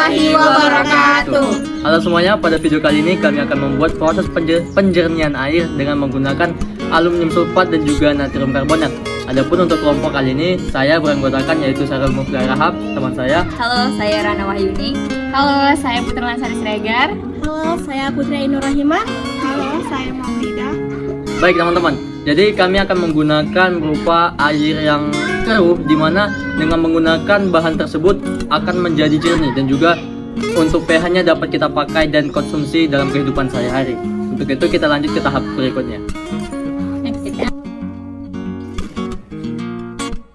warahmatullahi wabarakatuh. Halo semuanya, pada video kali ini kami akan membuat proses penjernihan air dengan menggunakan aluminium sulfat dan juga natrium karbonat. Adapun untuk kelompok kali ini saya beranggotakan yaitu Sarul Mufli Rahab, teman saya. Halo, saya Rana Wahyuni. Halo, saya Putra Lansari Siregar. Halo, saya Putri Ainur Rahimah. Halo, saya Maulida. Baik teman-teman, jadi kami akan menggunakan berupa air yang keruh, dimana dengan menggunakan bahan tersebut akan menjadi jernih dan juga untuk pH-nya dapat kita pakai dan konsumsi dalam kehidupan sehari-hari. Untuk itu kita lanjut ke tahap berikutnya.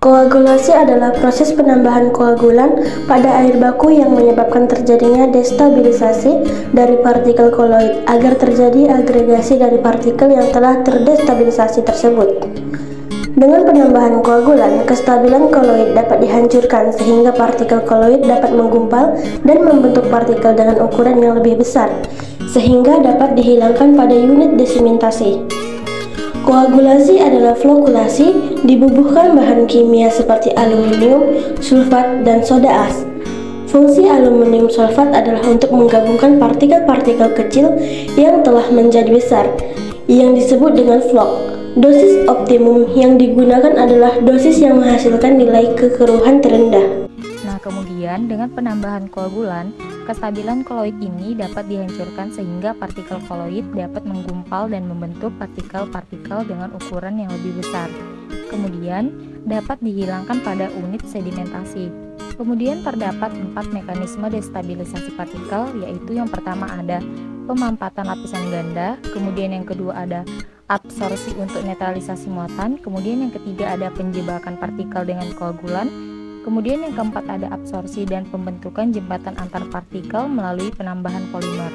Koagulasi adalah proses penambahan koagulan pada air baku yang menyebabkan terjadinya destabilisasi dari partikel koloid agar terjadi agregasi dari partikel yang telah terdestabilisasi tersebut. Dengan penambahan koagulan, kestabilan koloid dapat dihancurkan sehingga partikel koloid dapat menggumpal dan membentuk partikel dengan ukuran yang lebih besar, sehingga dapat dihilangkan pada unit desimentasi. Koagulasi adalah flokulasi, dibubuhkan bahan kimia seperti aluminium, sulfat, dan soda as. Fungsi aluminium sulfat adalah untuk menggabungkan partikel-partikel kecil yang telah menjadi besar, yang disebut dengan flok. Dosis optimum yang digunakan adalah dosis yang menghasilkan nilai kekeruhan terendah. Nah, kemudian dengan penambahan koagulan, kestabilan koloid ini dapat dihancurkan sehingga partikel koloid dapat menggumpal dan membentuk partikel-partikel dengan ukuran yang lebih besar. Kemudian dapat dihilangkan pada unit sedimentasi. Kemudian terdapat 4 mekanisme destabilisasi partikel, yaitu yang pertama ada pemampatan lapisan ganda, kemudian yang kedua ada absorpsi untuk netralisasi muatan, kemudian yang ketiga ada penjebakan partikel dengan koagulan, kemudian yang keempat ada absorpsi dan pembentukan jembatan antar partikel melalui penambahan polimer.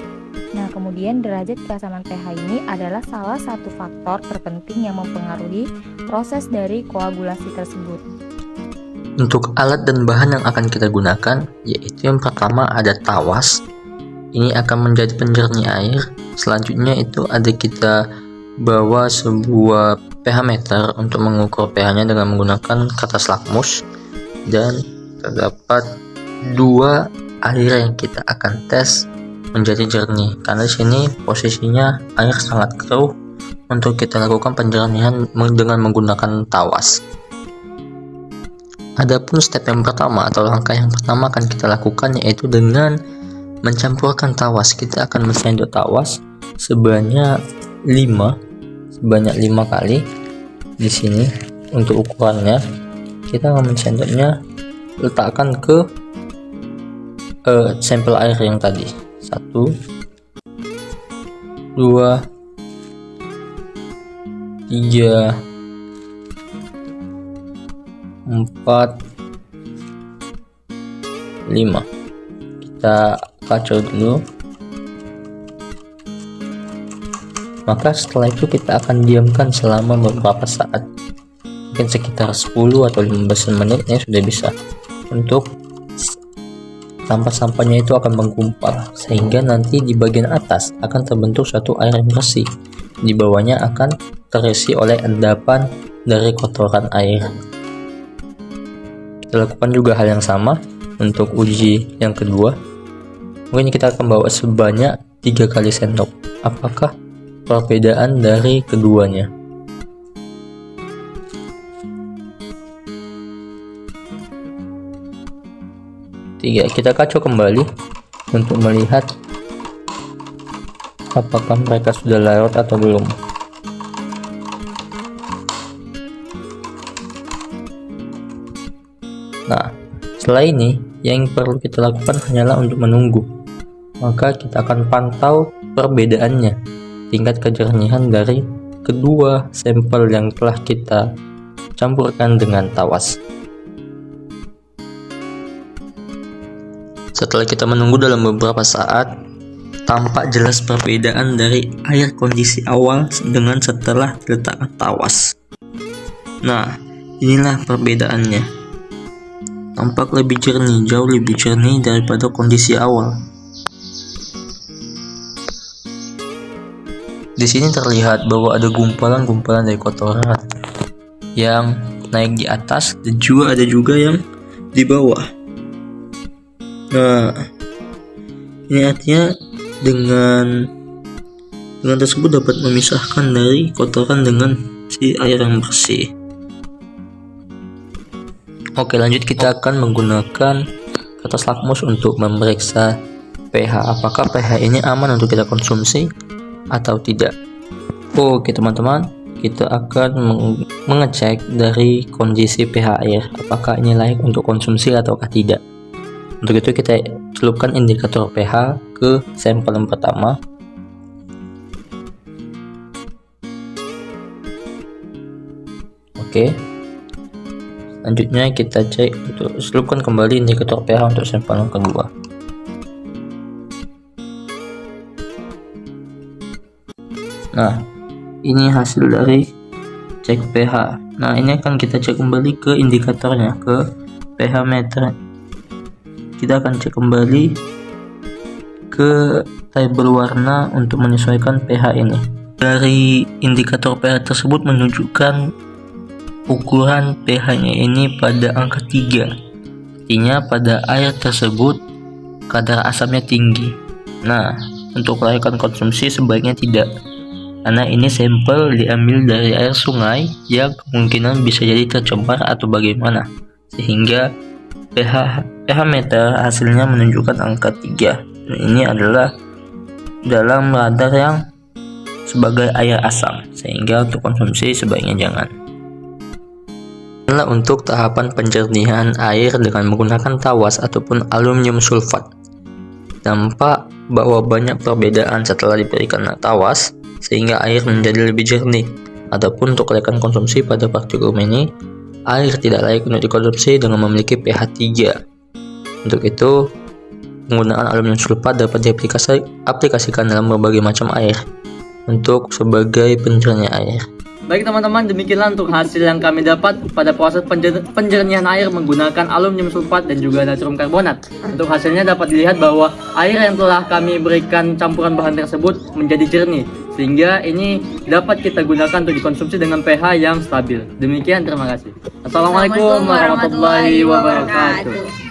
Nah, kemudian derajat keasaman pH ini adalah salah satu faktor terpenting yang mempengaruhi proses dari koagulasi tersebut. Untuk alat dan bahan yang akan kita gunakan, yaitu yang pertama ada tawas. Ini akan menjadi penjernih air. Selanjutnya itu ada kita bawa sebuah pH meter untuk mengukur pH-nya dengan menggunakan kertas lakmus. Dan terdapat 2 air yang kita akan tes menjadi jernih, karena di sini posisinya air sangat keruh untuk kita lakukan penjernihan dengan menggunakan tawas. Adapun step yang pertama atau langkah yang pertama akan kita lakukan yaitu dengan mencampurkan tawas. Kita akan mensendok tawas sebanyak 5 kali di sini. Untuk ukurannya kita akan mensendoknya letakkan ke sampel air yang tadi. 1 2 3 4 5. Kita kacau dulu. Maka setelah itu kita akan diamkan selama beberapa saat, mungkin sekitar 10 atau 15 menit ya sudah bisa. Untuk sampah-sampahnya itu akan menggumpal sehingga nanti di bagian atas akan terbentuk suatu air yang bersih, di bawahnya akan terisi oleh endapan dari kotoran air. Kita lakukan juga hal yang sama untuk uji yang kedua. Mungkin kita akan bawa sebanyak 3 kali sendok. Apakah perbedaan dari keduanya? Kita kacau kembali untuk melihat apakah mereka sudah larut atau belum. Nah, setelah ini yang perlu kita lakukan hanyalah untuk menunggu. Maka kita akan pantau perbedaannya, tingkat kejernihan dari kedua sampel yang telah kita campurkan dengan tawas. Setelah kita menunggu dalam beberapa saat, tampak jelas perbedaan dari air kondisi awal dengan setelah diletakkan tawas. Nah, inilah perbedaannya. Tampak lebih jernih, jauh lebih jernih daripada kondisi awal. Di sini terlihat bahwa ada gumpalan-gumpalan dari kotoran yang naik di atas dan juga ada yang di bawah. Nah, Ini artinya dengan tersebut dapat memisahkan dari kotoran dengan si air yang bersih. Oke, lanjut kita akan menggunakan kertas lakmus untuk memeriksa pH. Apakah pH ini aman untuk kita konsumsi atau tidak? Oke teman-teman, kita akan mengecek dari kondisi pH air, apakah ini layak untuk konsumsi ataukah tidak. Untuk itu kita celupkan indikator pH ke sampel yang pertama. Oke, selanjutnya kita cek untuk celupkan kembali indikator pH untuk sampel yang kedua. Nah, ini hasil dari cek pH. Nah, ini akan kita cek kembali ke indikatornya, ke pH meter. Kita akan cek kembali ke tabel warna untuk menyesuaikan pH ini. Dari indikator pH tersebut menunjukkan ukuran pH-nya ini pada angka 3. Artinya pada air tersebut kadar asamnya tinggi. Nah, untuk layakan konsumsi sebaiknya tidak, karena ini sampel diambil dari air sungai yang kemungkinan bisa jadi tercemar atau bagaimana, sehingga pH meter hasilnya menunjukkan angka 3. Dan ini adalah dalam radar yang sebagai air asam, sehingga untuk konsumsi sebaiknya jangan. Inilah untuk tahapan penjernihan air dengan menggunakan tawas ataupun aluminium sulfat. Nampak bahwa banyak perbedaan setelah diberikan tawas, sehingga air menjadi lebih jernih. Adapun untuk layakan konsumsi pada praktikum ini, air tidak layak untuk dikonsumsi dengan memiliki pH 3. Untuk itu, penggunaan aluminium sulfat dapat diaplikasikan dalam berbagai macam air untuk sebagai penjernih air. Baik teman-teman, demikianlah untuk hasil yang kami dapat pada proses penjernihan air menggunakan aluminium sulfat dan juga natrium karbonat. Untuk hasilnya dapat dilihat bahwa air yang telah kami berikan campuran bahan tersebut menjadi jernih, sehingga ini dapat kita gunakan untuk dikonsumsi dengan pH yang stabil. Demikian, terima kasih. Assalamualaikum warahmatullahi wabarakatuh.